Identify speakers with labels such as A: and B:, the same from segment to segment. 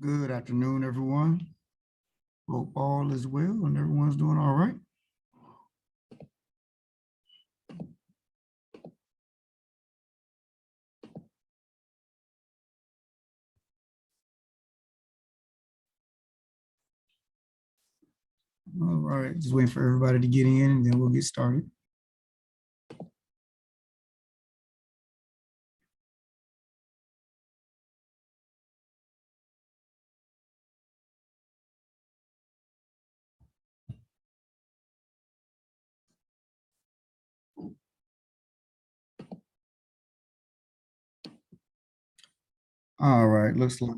A: Good afternoon, everyone. Hope all is well and everyone's doing all right. All right, just waiting for everybody to get in and then we'll get started. All right, looks like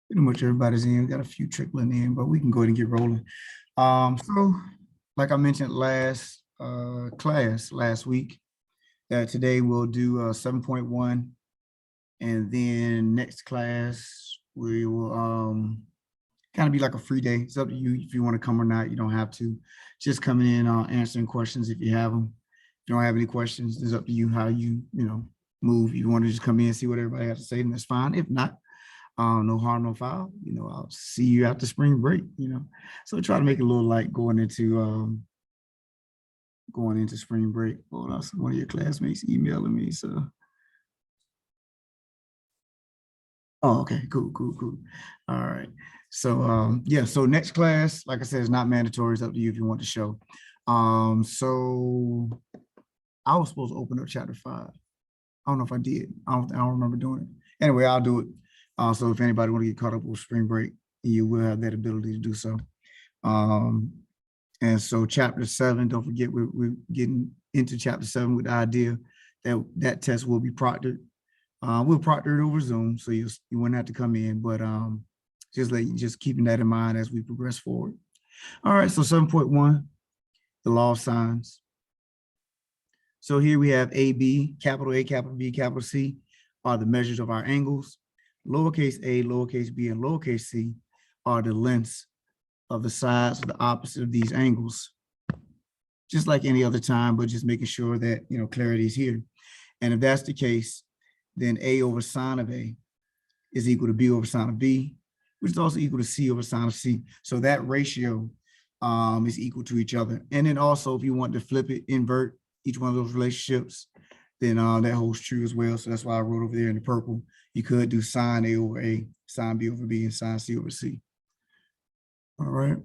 A: pretty much everybody's in. We got a few trickling in, but we can go ahead and get rolling. So like I mentioned last week, that today we'll do 7.1, and then next class we will kind of be like a free day. It's up to you if you want to come or not. You don't have to. Just coming in, answering questions if you have them. If you don't have any questions, it's up to you how you move. If you want to just come in and see what everybody has to say, then that's fine. If not, no harm, no foul. I'll see you after spring break. So try to make it a little light going into spring break. Hold on, so one of your classmates emailing me. So, oh, okay, cool. All right. So yeah, so next class, like I said, is not mandatory. It's up to you if you want to show. So I was supposed to open up chapter 5. I don't know if I did. I don't remember doing it. Anyway, I'll do it. So if anybody want to get caught up with spring break, you will have that ability to do so. And so chapter 7, don't forget, we're getting into chapter 7 with the idea that that test will be proctored. We'll proctor it over Zoom, so you wouldn't have to come in, but just keeping that in mind as we progress forward. All right, so 7.1, the law of signs. So here we have AB, capital A, capital B, capital C are the measures of our angles. Lowercase a, lowercase b, and lowercase c are the lengths of the sides of the opposite of these angles. Just like any other time, but just making sure that clarity is here. And if that's the case, then A over sine of A is equal to B over sine of B, which is also equal to C over sine of C. So that ratio is equal to each other. And then also, if you want to flip it, invert each one of those relationships, then that holds true as well. So that's why I wrote over there in the purple. You could do sine A over A, sine B over B, and sine C over C. All right.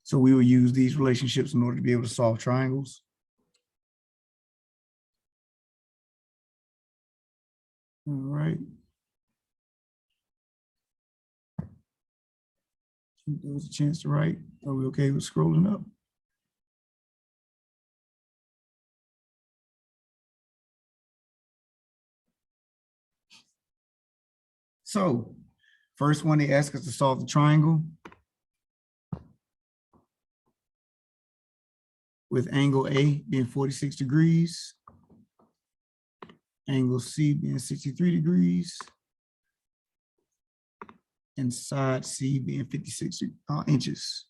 A: So we will use these relationships in order to be able to solve triangles. All right. There was a chance to write. Are we okay with scrolling up? So first one, they ask us to solve the triangle with angle A being 46 degrees, angle C being 63 degrees, and side C being 56 inches.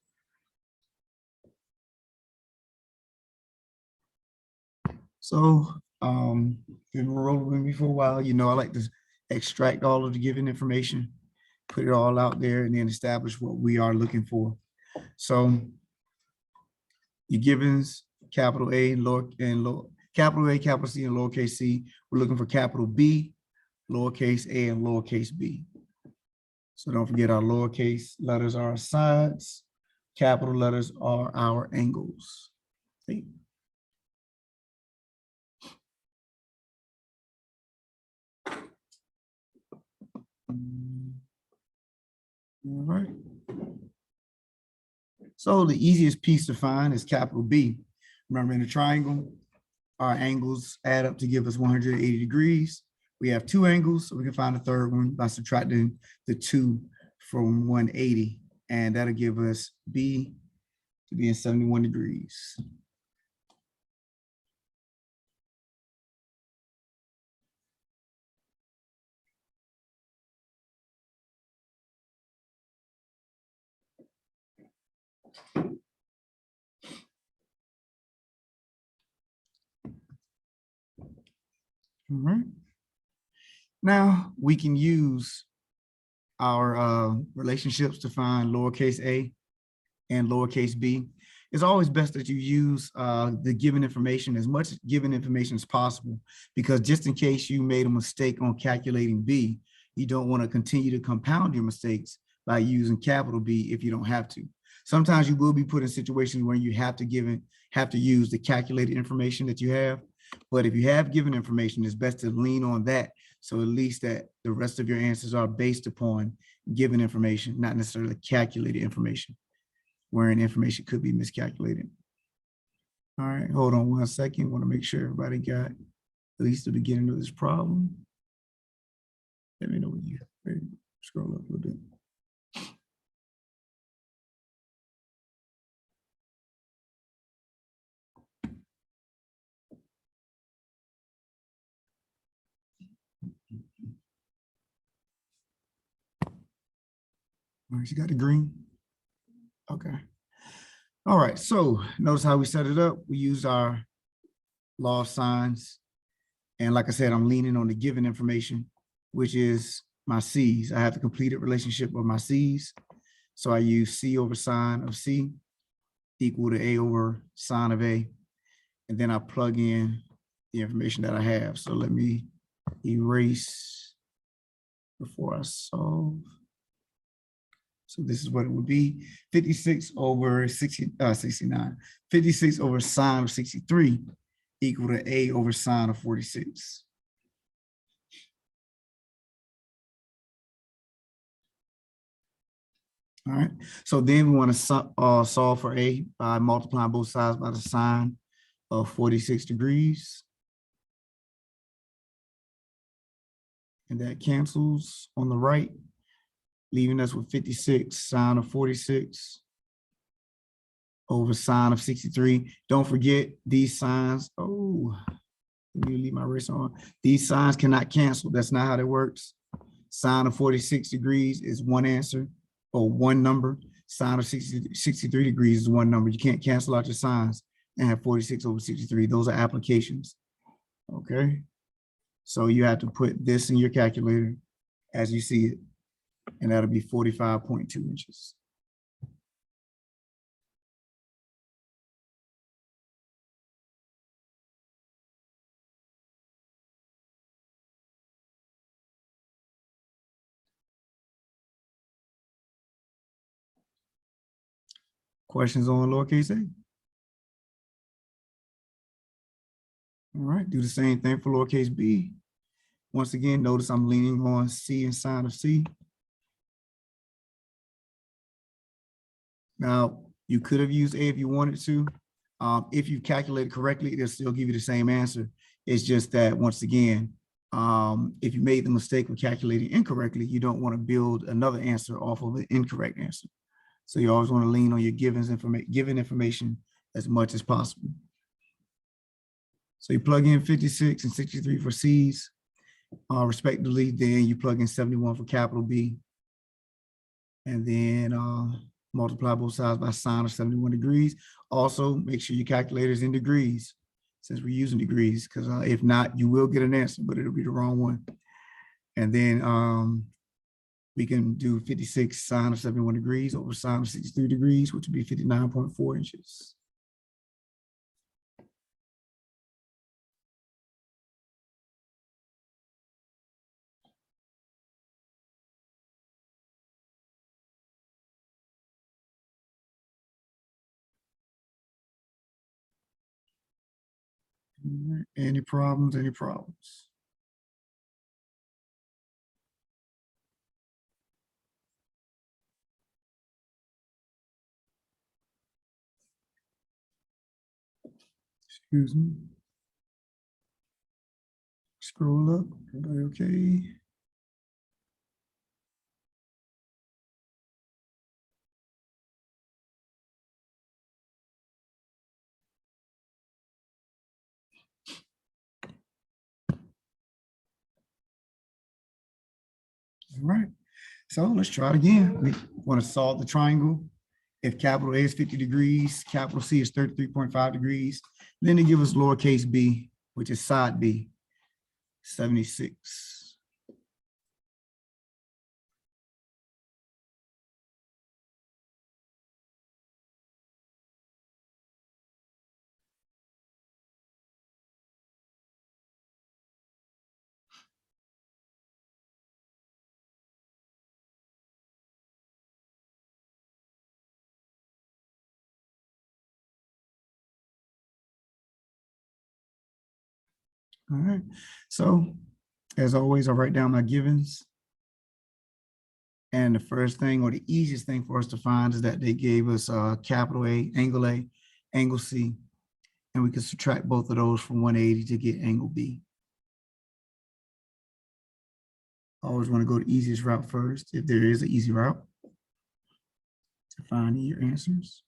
A: So been rolling with me for a while. I like to extract all of the given information, put it all out there, and then establish what we are looking for. So your givens, capital A and capital A, capital C, and lowercase c. We're looking for capital B, lowercase a, and lowercase b. So don't forget, our lowercase letters are our sides, capital letters are our angles. See? All right. So the easiest piece to find is capital B. Remember, in a triangle, our angles add up to give us 180 degrees. We have two angles, so we can find the third one by subtracting the 2 from 180. And that'll give us B to be in 71 degrees. All right. Now we can use our relationships to find lowercase a and lowercase b. It's always best that you use the given information, as much given information as possible, because just in case you made a mistake on calculating b, you don't want to continue to compound your mistakes by using capital B if you don't have to. Sometimes you will be put in situations where you have to use the calculated information that you have. But if you have given information, it's best to lean on that. So at least that the rest of your answers are based upon given information, not necessarily calculated information, wherein information could be miscalculated. All right, hold on 1 second. Want to make sure everybody got at least the beginning of this problem. Let me know when you scroll up a little bit. All right, you got the green? Okay. All right, so notice how we set it up. We used our law of signs. And like I said, I'm leaning on the given information, which is my C's. I have the completed relationship of my C's. So I use C over sine of C equal to A over sine of A. And then I plug in the information that I have. So let me erase before I solve. So this is what it would be: 56 over 69. 56 over sine of 63 equal to A over sine of 46. All right, so then we want to solve for A by multiplying both sides by the sine of 46 degrees. And that cancels on the right, leaving us with 56 sine of 46 over sine of 63. Don't forget these signs. Oh, let me leave my eraser on. These signs cannot cancel. That's not how that works. Sine of 46 degrees is one answer or one number. Sine of 63 degrees is one number. You can't cancel out your signs and have 46 over 63. Those are applications. Okay. So you have to put this in your calculator as you see it, and that'll be 45.2 inches. Questions on lowercase a? All right, do the same thing for lowercase b. Once again, notice I'm leaning on C and sine of C. Now, you could have used A if you wanted to. If you calculate it correctly, it'll still give you the same answer. It's just that, once again, if you made the mistake of calculating incorrectly, you don't want to build another answer off of an incorrect answer. So you always want to lean on your given information as much as possible. So you plug in 56 and 63 for C's, respectively. Then you plug in 71 for capital B. And then multiply both sides by sine of 71 degrees. Also, make sure your calculator is in degrees, since we're using degrees, because if not, you will get an answer, but it'll be the wrong one. And then we can do 56 sine of 71 degrees over sine of 63 degrees, which would be 59.4 inches. Any problems? Any problems? Excuse me. Scroll up. Everybody okay? All right. So let's try it again. We want to solve the triangle. If capital A is 50 degrees, capital C is 33.5 degrees, then they give us lowercase b, which is side B, 76. All right. So as always, I write down my givens. And the first thing or the easiest thing for us to find is that they gave us capital A, angle C, and we can subtract both of those from 180 to get angle B. Always want to go the easiest route first, if there is an easy route to find your answers.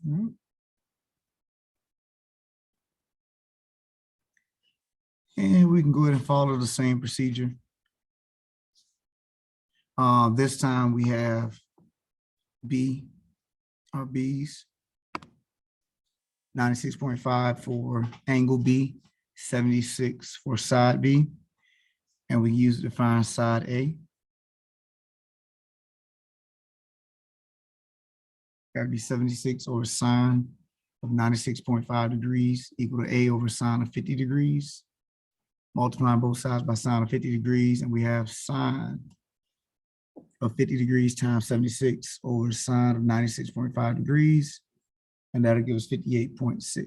A: All right. And we can go ahead and follow the same procedure. This time we have B, our B's, 96.5 for angle B, 76 for side B, and we use it to find side A. Got to be 76 over sine of 96.5 degrees equal to A over sine of 50 degrees. Multiplying both sides by sine of 50 degrees, and we have sine of 50 degrees times 76 over sine of 96.5 degrees, and that'll give us 58.6.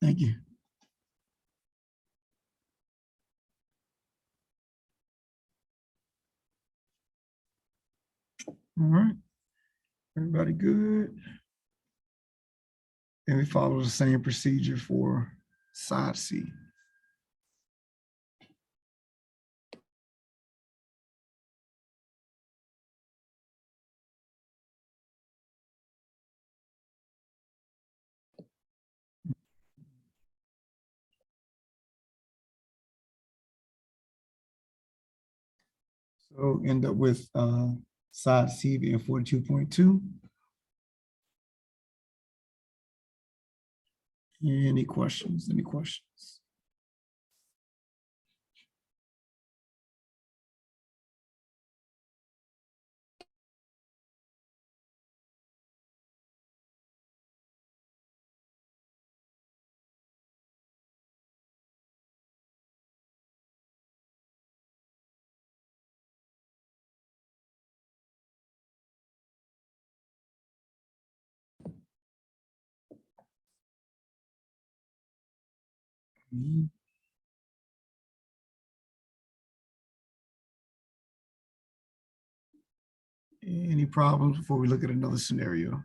A: Thank you. All right, everybody good? And we follow the same procedure for side C. So end up with side C being 42.2. Any questions? Any questions? Any problems before we look at another scenario?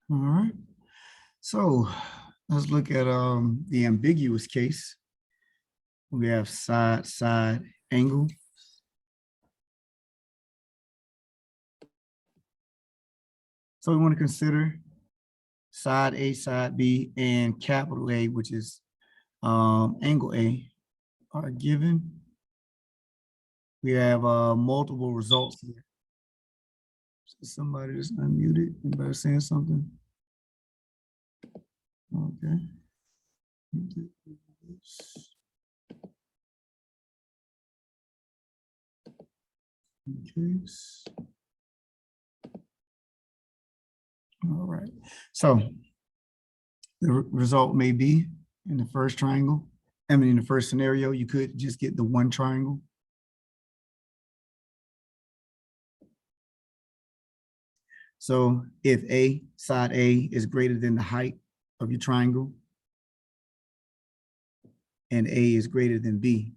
A: All right. So let's look at the ambiguous case. We have side angle. So we want to consider side A, side B, and capital A, which is angle A, are given. We have multiple results here. Somebody just unmuted. Anybody saying something? Okay. Case. All right. So the result may be in the first triangle. I mean, in the first scenario, you could just get the one triangle. So if A, side A is greater than the height of your triangle, and A is greater than B,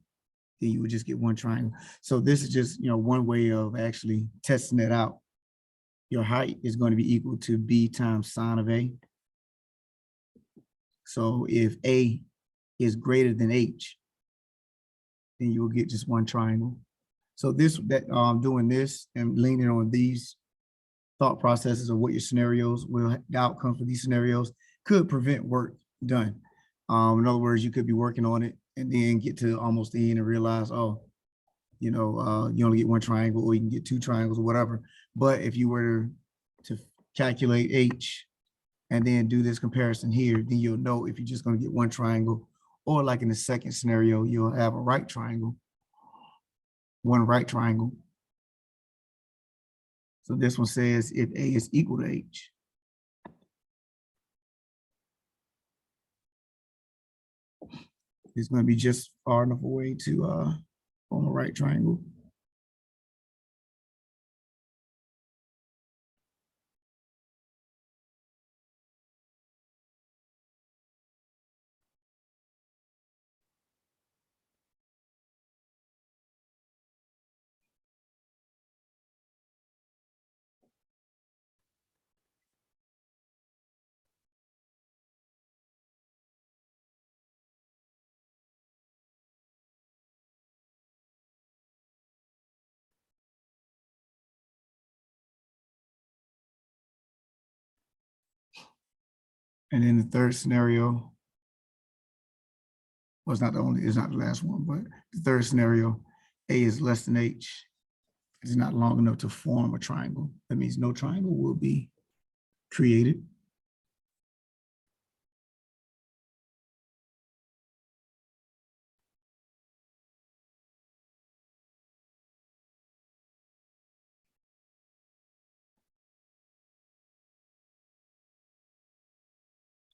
A: then you would just get one triangle. So this is just, one way of actually testing it out. Your height is going to be equal to B times sine of A. So if A is greater than H, then you will get just one triangle. So doing this and leaning on these thought processes of what your scenarios will, the outcome for these scenarios, could prevent work done. In other words, you could be working on it and then get to almost the end and realize, oh, you only get one triangle, or you can get two triangles or whatever. But if you were to calculate H and then do this comparison here, then you'll know if you're just going to get one triangle, or like in the second scenario, you'll have a right triangle, one right triangle. So this one says if A is equal to H. It's going to be just far enough away to form a right triangle. And then the third scenario was not the only, it's not the last one, but the third scenario, A is less than H. It's not long enough to form a triangle. That means no triangle will be created.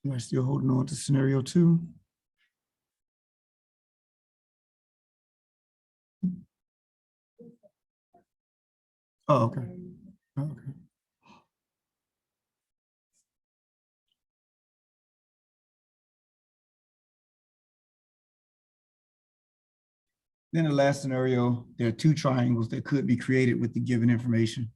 A: Am I still holding on to scenario 2? Oh, okay. Okay. Then the last scenario, there are two triangles that could be created with the given information.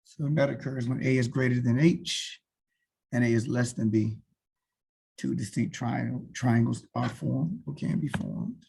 A: So that occurs when A is greater than H and A is less than B. Two distinct triangles are formed or can be formed.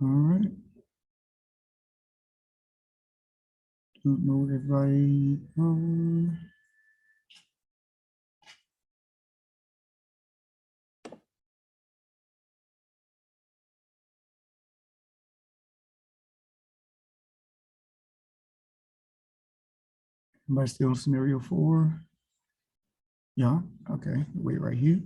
A: All right. Don't know what everybody. Everybody still on scenario 4? Yeah. Okay. Wait right here.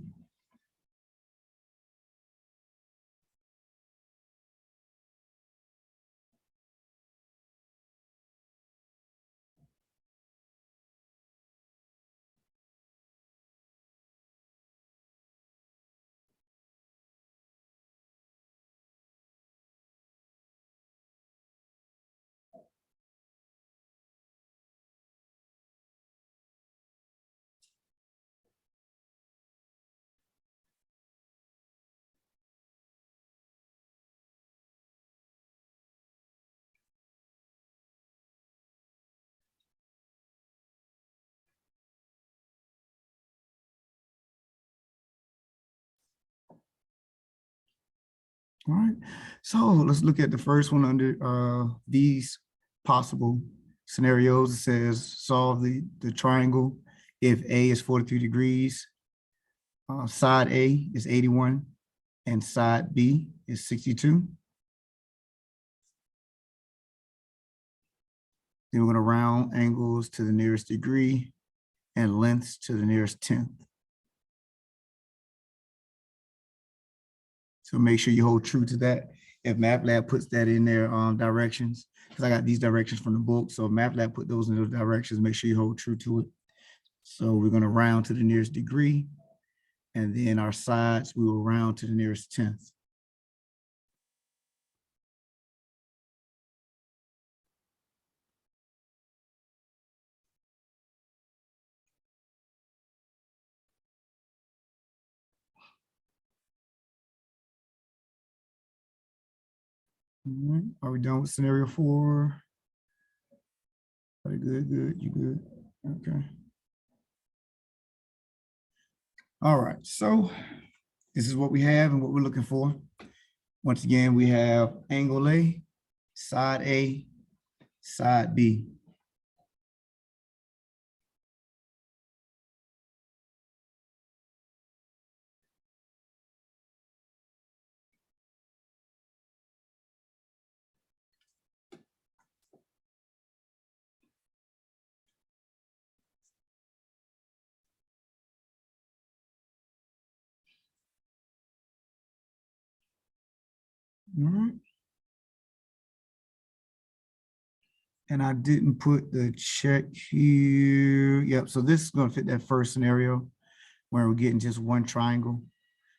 A: All right, so let's look at the first one under these possible scenarios. It says solve the triangle if A is 43 degrees, side A is 81, and side B is 62. Then we're going to round angles to the nearest degree and lengths to the nearest tenth. So make sure you hold true to that. If MATLAB puts that in their directions, because I got these directions from the book, so if MATLAB put those in those directions, make sure you hold true to it. So we're going to round to the nearest degree, and then our sides, we will round to the nearest tenth. All right. Are we done with scenario 4? Good, good, you good. Okay. All right, so this is what we have and what we're looking for. Once again, we have angle A, side B. All right. And I didn't put the check here. Yep, so this is going to fit that first scenario where we're getting just one triangle.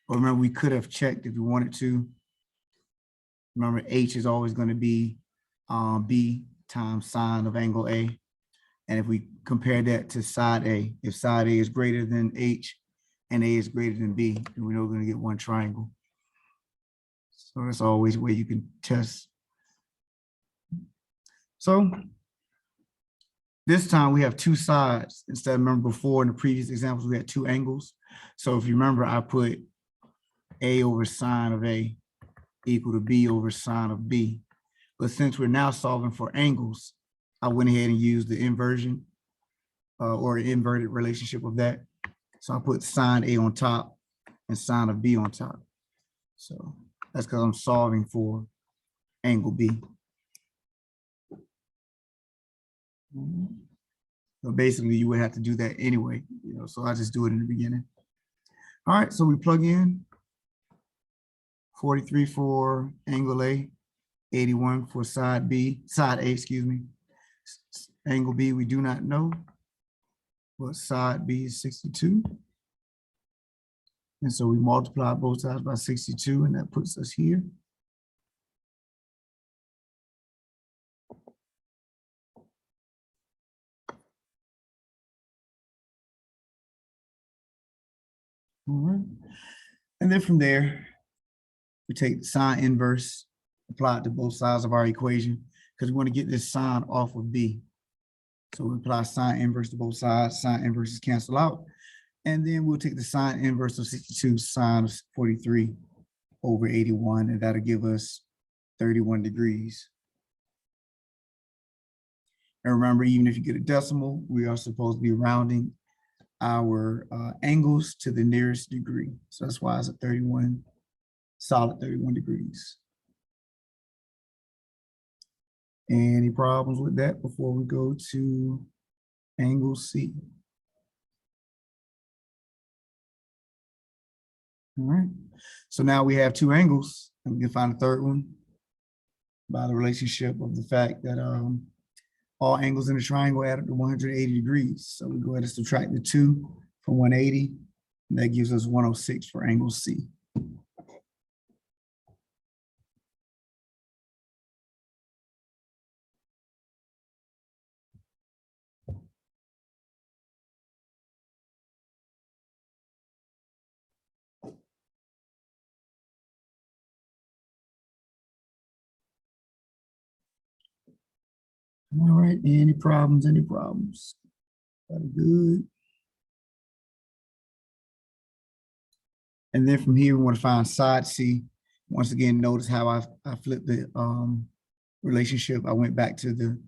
A: But remember, we could have checked if we wanted to. Remember, H is always going to be B times sine of angle A. And if we compare that to side A, if side A is greater than H and A is greater than B, then we know we're going to get one triangle. So that's always a way you can test. So this time we have two sides. Instead of, remember before in the previous examples, we had two angles. So if you remember, I put A over sine of A equal to B over sine of B. But since we're now solving for angles, I went ahead and used the inversion or inverted relationship of that. So I put sine A on top and sine of B on top. So that's because I'm solving for angle B. So basically you would have to do that anyway, so I just do it in the beginning. All right, so we plug in 43 for angle A, 81 for side A, excuse me. Angle B, we do not know, but side B is 62. And so we multiply both sides by 62, and that puts us here. All right. And then from there, we take the sine inverse, apply it to both sides of our equation, because we want to get this sine off of B. So we apply sine inverse to both sides, sine inverses cancel out. And then we'll take the sine inverse of 62, sine of 43 over 81, and that'll give us 31 degrees. And remember, even if you get a decimal, we are supposed to be rounding our angles to the nearest degree. So that's why it's a 31, solid 31 degrees. Any problems with that before we go to angle C? All right, so now we have two angles, and we can find a third one by the relationship of the fact that all angles in the triangle add up to 180 degrees. So we go ahead and subtract the 2 from 180, and that gives us 106 for angle C. All right, any problems, any problems? Good. And then from here, we want to find side C. Once again, notice how I flipped the relationship. I went back to the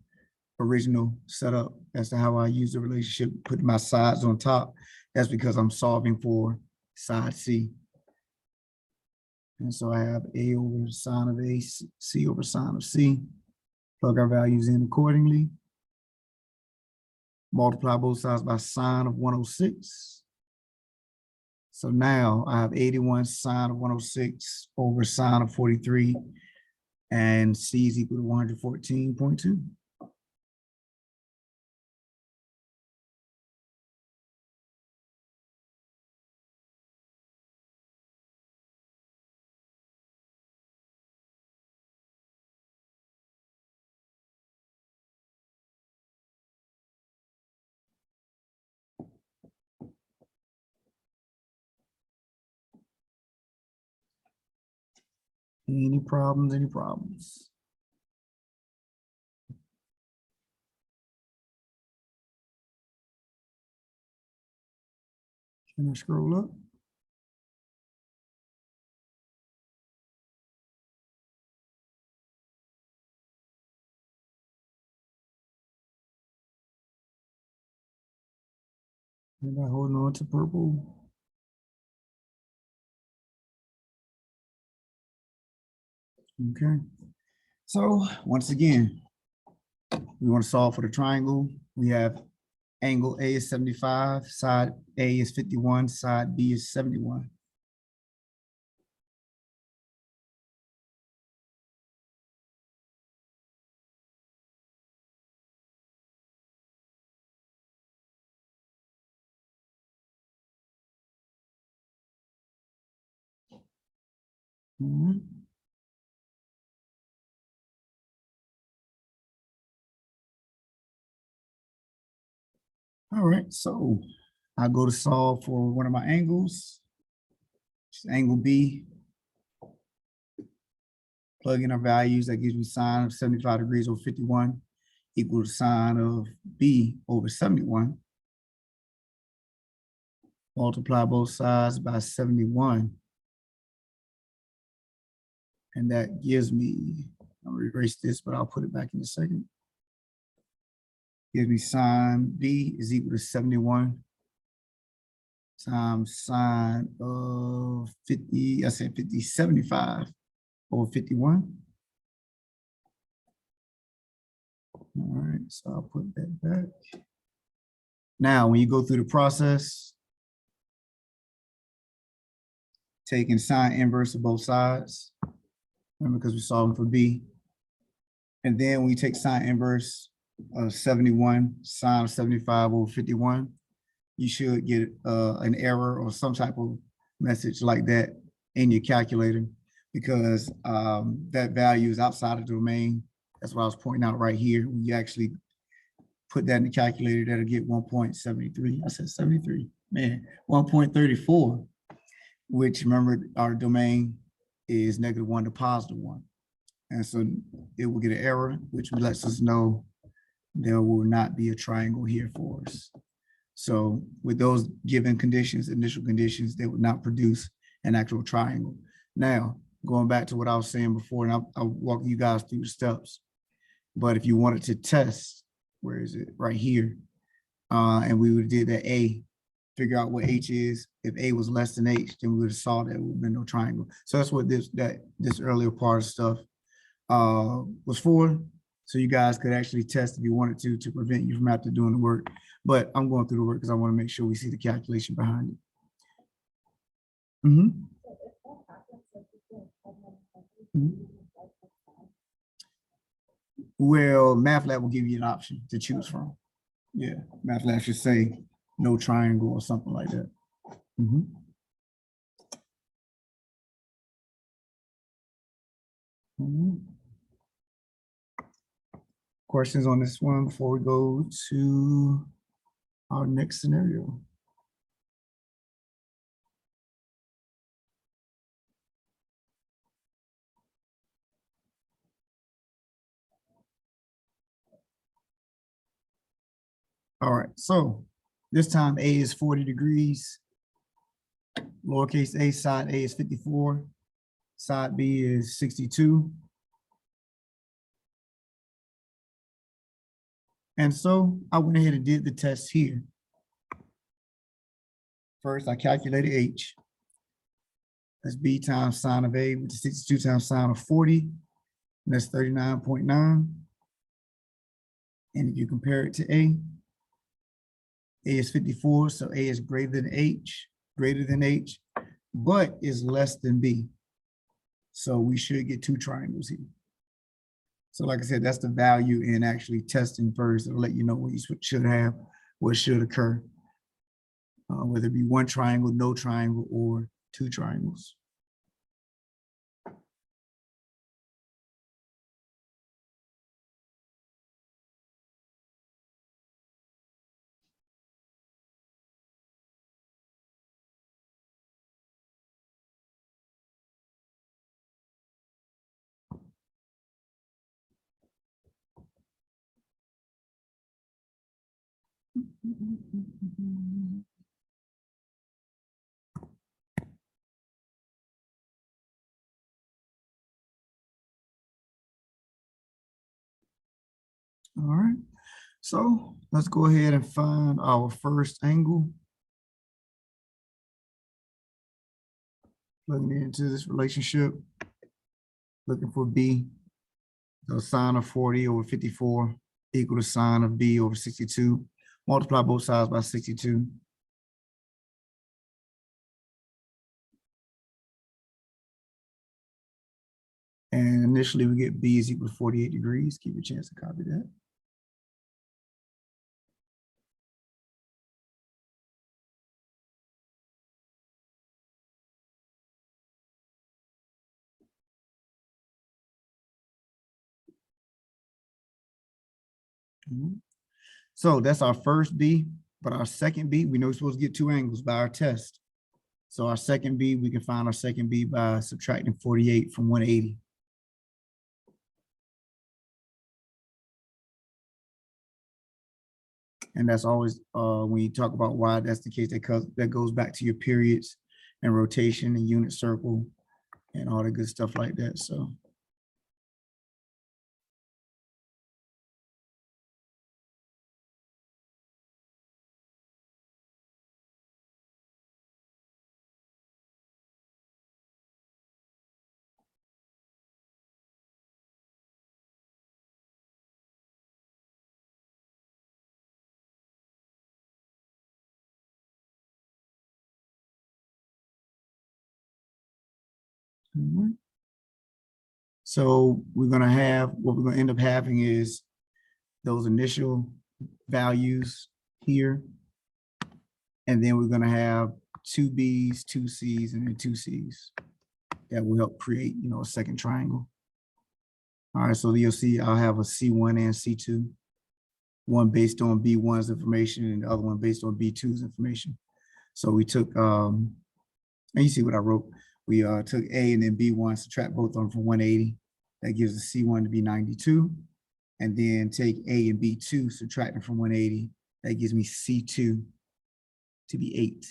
A: original setup as to how I use the relationship, putting my sides on top. That's because I'm solving for side C. And so I have A over sine of A, C over sine of C. Plug our values in accordingly. Multiply both sides by sine of 106. So now I have 81 sine of 106 over sine of 43, and C is equal to 114.2. Any problems, any problems? Can I scroll up? Anybody holding on to purple? Okay. So once again, we want to solve for the triangle. We have angle A is 75, side A is 51, side B is 71. All right, so I go to solve for one of my angles, which is angle B. Plug in our values, that gives me sine of 75 degrees over 51 equal to sine of B over 71. Multiply both sides by 71. And that gives me, I'll erase this, but I'll put it back in a second. Gives me sine B is equal to 71 times sine of 50, I said 50, 75 over 51. All right, so I'll put that back. Now, when you go through the process, taking sine inverse of both sides, remember, because we're solving for B. And then when you take sine inverse of 71, sine of 75 over 51, you should get an error or some type of message like that in your calculator, because that value is outside of the domain. That's what I was pointing out right here. When you actually put that in the calculator, that'll get 1.73. I said 73, man, 1.34, which remember our domain is -1 to +1. And so it will get an error, which lets us know there will not be a triangle here for us. So with those given conditions, initial conditions, they would not produce an actual triangle. Now, going back to what I was saying before, and I'll walk you guys through the steps. But if you wanted to test, where is it? Right here. And we would have did that A, figure out what H is. If A was less than H, then we would have saw that there would have been no triangle. So that's what this earlier part of stuff was for. So you guys could actually test if you wanted to prevent you from having to doing the work. But I'm going through the work because I want to make sure we see the calculation behind it. Well, MATLAB will give you an option to choose from. Yeah, MATLAB should say no triangle or something like that. Questions on this one before we go to our next scenario? All right, so this time A is 40 degrees. Lowercase a, side A is 54. Side B is 62. And so I went ahead and did the test here. First, I calculated H. That's B times sine of A, which is 62 times sine of 40. And that's 39.9. And if you compare it to A is 54, so A is greater than H, but is less than B. So we should get two triangles here. So like I said, that's the value in actually testing first. It'll let you know what you should have, what should occur, whether it be one triangle, no triangle, or two triangles. All right, so let's go ahead and find our first angle. Plugging into this relationship, looking for B. So sine of 40 over 54 equal to sine of B over 62. Multiply both sides by 62. And initially we get B is equal to 48 degrees. Give you a chance to copy that. So that's our first B, but our second B, we know we're supposed to get two angles by our test. So our second B, we can find our second B by subtracting 48 from 180. And that's always, when you talk about why that's the case, that goes back to your periods and rotation and unit circle and all the good stuff like that, so. So we're going to have, what we're going to end up having is those initial values here. And then we're going to have two B's, two C's, and then two C's. That will help create, a second triangle. All right, so you'll see I'll have a C1 and C2. One based on B1's information and the other one based on B2's information. So we took, and you see what I wrote. We took A and then B1, subtract both of them from 180. That gives the C1 to be 92. And then take A and B2, subtract them from 180. That gives me C2 to be 8.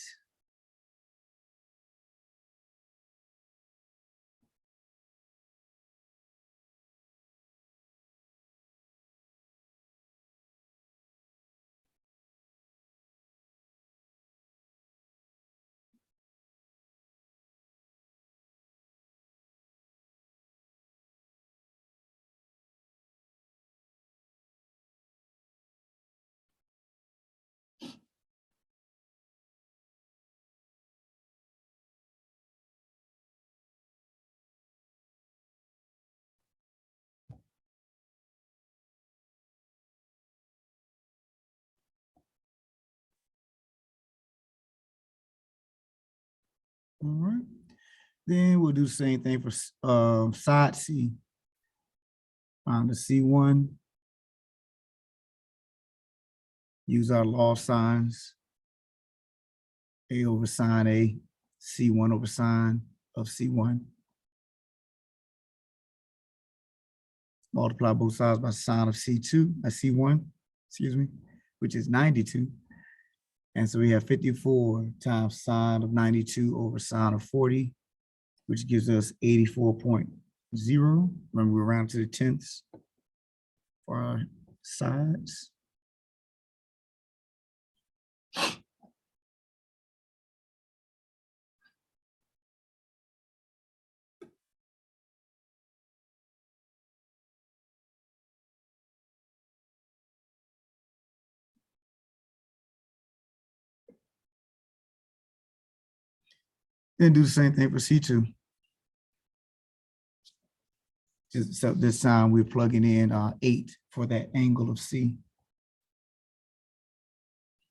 A: All right. Then we'll do the same thing for side C. Find the C1. Use our law of signs. A over sine A, C1 over sine of C1. Multiply both sides by sine of C1, excuse me, which is 92. And so we have 54 times sine of 92 over sine of 40. which gives us 84.0. Remember, we're round to the tenths for our sides. Then do the same thing for C2. Except this time we're plugging in 8 for that angle of C.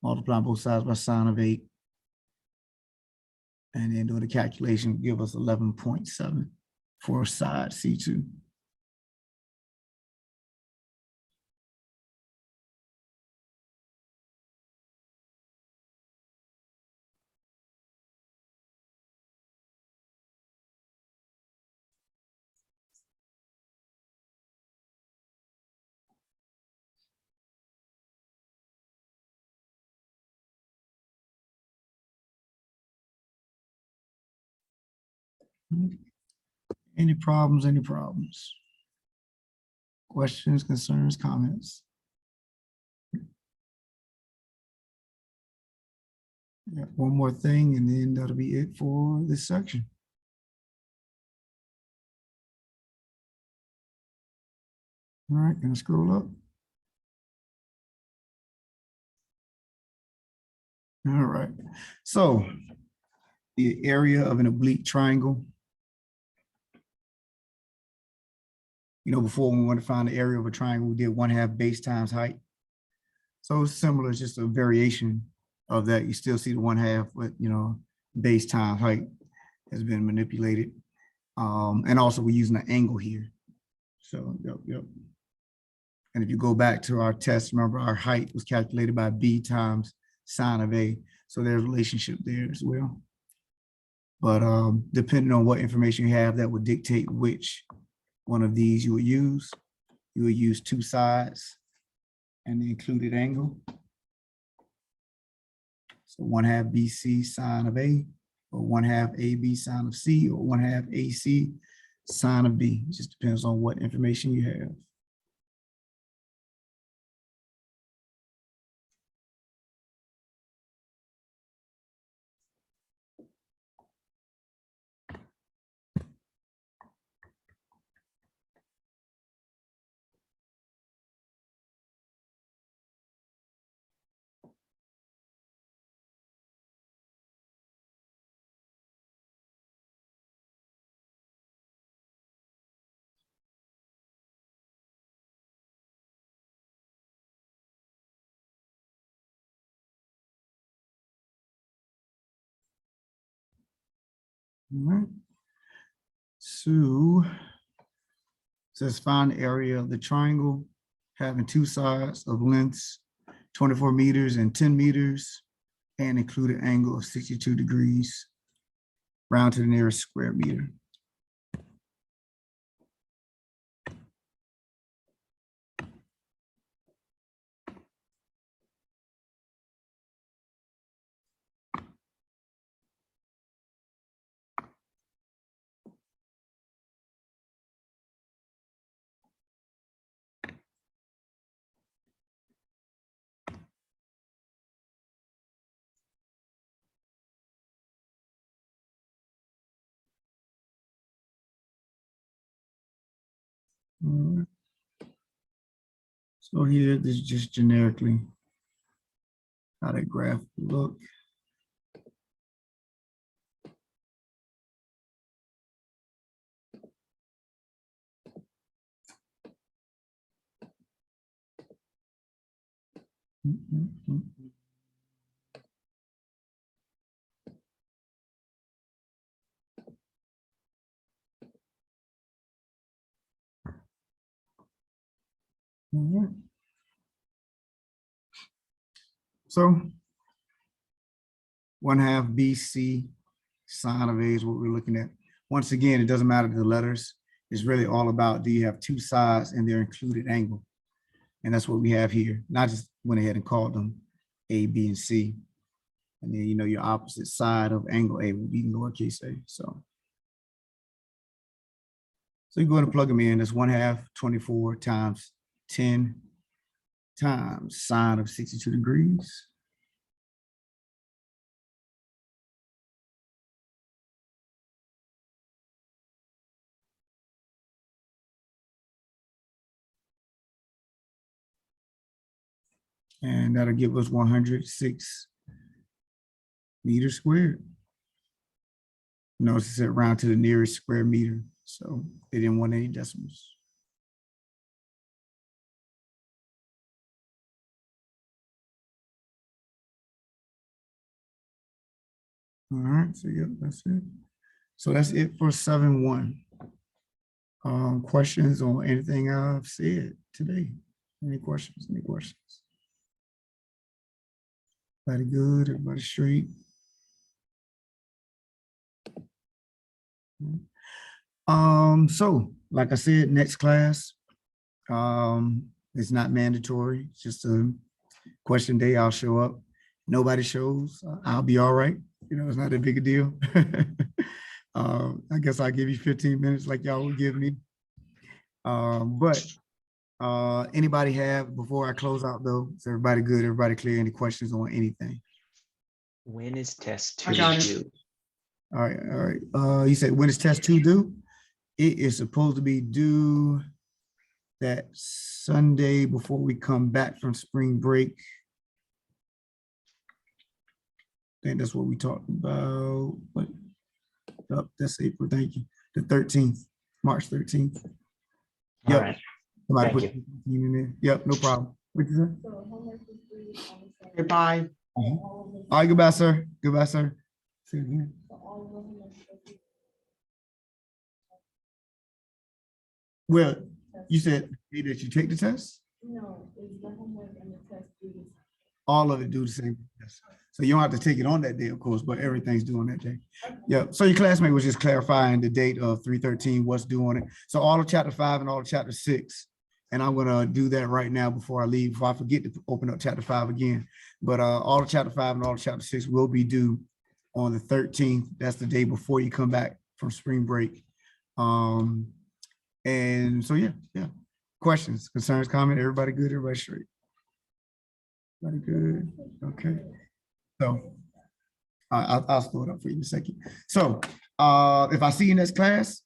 A: Multiply both sides by sine of 8. And then doing the calculation give us 11.7 for side C2. Any problems, any problems? Questions, concerns, comments? Yeah, one more thing, and then that'll be it for this section. All right, gonna scroll up. All right, so the area of an oblique triangle. You know, before when we want to find the area of a triangle, we did 1/2 base times height. So it's similar, it's just a variation of that. You still see the 1/2, but you know, base times height has been manipulated. And also we're using an angle here. So, yep. And if you go back to our test, remember our height was calculated by B times sine of A. So there's a relationship there as well. But depending on what information you have, that would dictate which one of these you would use. You would use 2 sides and the included angle. So 1/2 BC sine of A, or 1/2 AB sine of C, or 1/2 AC sine of B. It just depends on what information you have. All right. So says find the area of the triangle having 2 sides of lengths 24 meters and 10 meters and include an angle of 62 degrees. Round to the nearest square meter. All right. So here, this is just generically how that graph would look. All right. So 1/2 BC sine of A is what we're looking at. Once again, it doesn't matter the letters. It's really all about, do you have 2 sides and their included angle? And that's what we have here. Not just went ahead and called them A, B, and C. And then, you know, your opposite side of angle A will be lowercase a. So So you go ahead and plug them in. That's 1/2 24 times 10 times sine of 62 degrees. And that'll give us 106 meters squared. Notice it said round to the nearest square meter. So they didn't want any decimals. All right, so yeah, that's it. So that's it for 7-1. Questions on anything I've said today? Any questions? Any questions? Everybody good? Everybody straight? So like I said, next class, it's not mandatory. It's just a question day. I'll show up. Nobody shows. I'll be all right. You know, it's not that big a deal. I guess I'll give you 15 minutes like y'all will give me. But anybody have, before I close out though, is everybody good? Everybody clear? Any questions on anything?
B: When is test 2 due?
A: All right, all right. You said when is test 2 due? It is supposed to be due that Sunday before we come back from spring break. I think that's what we talked about. But oh, that's April. Thank you. The 13th, March 13th. Yep.
B: All right.
A: Somebody
B: Thank
A: put you in there. Yep, no problem. What you say?
C: Goodbye.
A: All right, goodbye, sir. Goodbye, sir. See you again. Well, you said that you take the test?
D: No, it's the homework and the test due the
A: All of it do the same. Yes. So you don't have to take it on that day, of course, but everything's due on that day. Yeah. So your classmate was just clarifying the date of 3/13, what's due on it. So all of chapter 5 and all of chapter 6. And I'm gonna do that right now before I leave, before I forget to open up chapter 5 again. But all of chapter 5 and all of chapter 6 will be due on the 13th. That's the day before you come back from spring break. And so yeah. Questions, concerns, comment, everybody good, everybody straight. Everybody good, okay. So I'll slow it up for you in a second. So if I see you next class,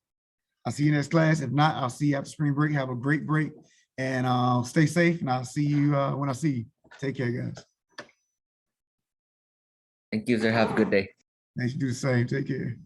A: I'll see you next class. If not, I'll see you after spring break. Have a great break and stay safe. And I'll see you when I see you. Take care, guys.
E: Thank you, sir. Have a good day.
A: Thanks, you do the same. Take care.